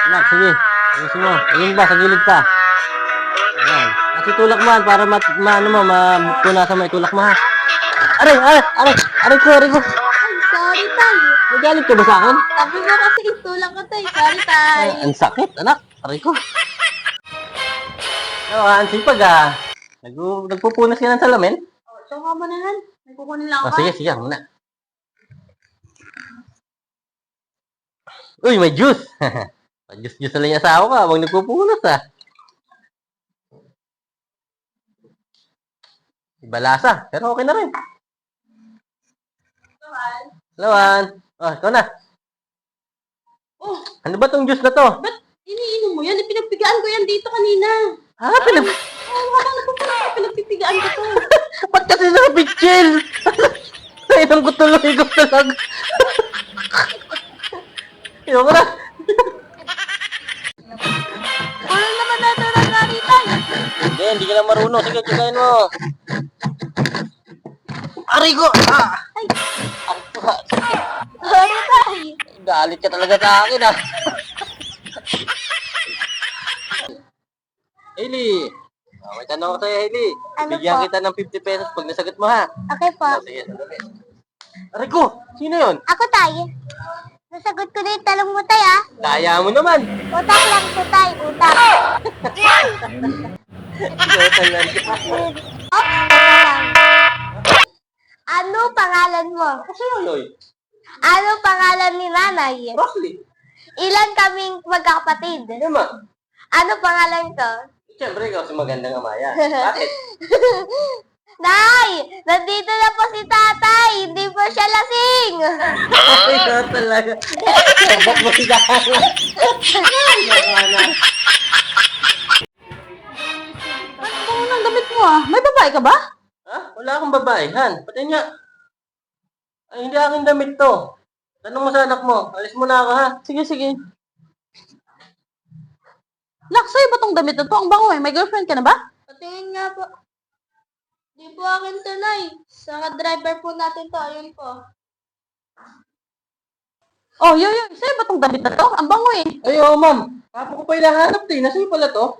Anak, sige. Ayusin mo. Ayun ba, sa gilid pa. Ayan. At itulak mo han, para ano mo, punasan mo, itulak mo ha. Aray, aray, aray, aray ko, aray ko. Ay, sorry, tay. Nagalit ka ba sa akin? Sabi mo kasi itulak ko, tay. Sorry, tay. Ang sakit, anak. Aray ko. Ano, ang sipag ah. Nagpupunas ka ng salamin? Oh, ito nga mo na, Han. May kukunin lang Oh, ako. sige, sige, muna. Uy, may juice. Juice-juice na lang yung asawa ka. Huwag nagpupunas ah. Iba lasa, pero okay na rin. Han. Lawan. Oh, ikaw na. Oh, Ano ba tong juice na to? ba't iniinom mo yan? Pinagpigaan ko yan dito kanina. Ha? Pinag... Oh, habang nagpupunan ka, pinagpipigaan ko to. Ba't kasi nakapitchil? Nainom ko tuloy ko talaga. Ikaw na. Ano naman natin ang nari, tay? Hindi ka na marunong. Sige, tikain mo. Aray ko! Ah! Ay, Aray ko ha. sorry, tay. Galit ka talaga sa akin ah. Hailey! Oh, may tanong ko sa'yo, Hailey. Ano Bigyan po? kita ng 50 pesos pag nasagot mo ha. Okay po. Oh, sige, sandali. Aray ko! Sino yun? Ako, tay. Nasagot ko na yung talong mo, tay, ah. Kaya mo naman. Utak lang po, tay. Utak. Ikaw talaga. Oops, teka lang. Ano pangalan mo? Kasi yoy. Ano pangalan ni nanay? Broccoli. Ilan kaming magkakapatid? Ano ma? Ano pangalan ko? Siyempre, ikaw si magandang amaya. Bakit? Nay! Nandito na po si tatay! Hindi po siya lasing! Ikaw talaga. Sabak mo si Dara. Ano nang damit mo ah? May babae ka ba? Ha? Wala akong babae. Han, pati nga. Ay, hindi aking damit to. Tanong mo sa anak mo. Alis mo na ako ha. Sige, sige. Nak, sa'yo ba tong damit na to? Ang bango eh. May girlfriend ka na ba? Patingin nga po. Di po akin to, Nay. Sa driver po natin to. Ayun po. Oh, yoy. Sa'yo ba tong damit na to? Ang bango eh. Ay, oo ma'am. Papa ko pa hinahanap din. Nasa'yo pala to?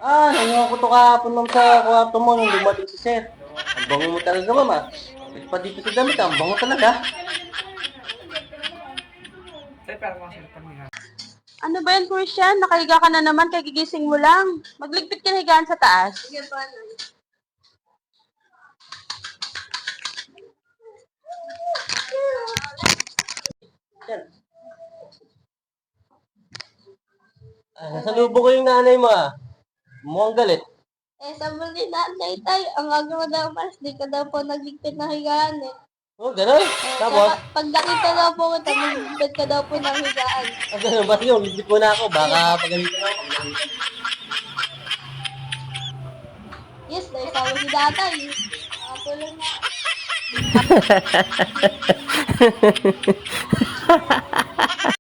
Ah, nangyong ko to kahapon ma'am sa kwarto mo nung dumating si Sir. Ang bango mo talaga ma'am ah. Bit pa dito sa damit ah. Ang bango talaga. Ano ba yan, Christian? Nakahiga ka na naman, kaya gigising mo lang. Magligpit ka na higaan sa taas. Sige pa, Yan. Ah, nasalubong ko yung nanay mo ah. Mukhang galit. Eh, sabi ni nanay tayo, ang aga mo daw mas, di ka daw po nagligpit na higaan eh. Oh, gano'n? Tapos? Pag nakita daw po kita, magligpit ka daw po ng higaan. Ah, gano'n ba? Sige, ulit po na ako. Baka pagalitan ako. Yes, dahil sabi si tatay. Nakatulong na.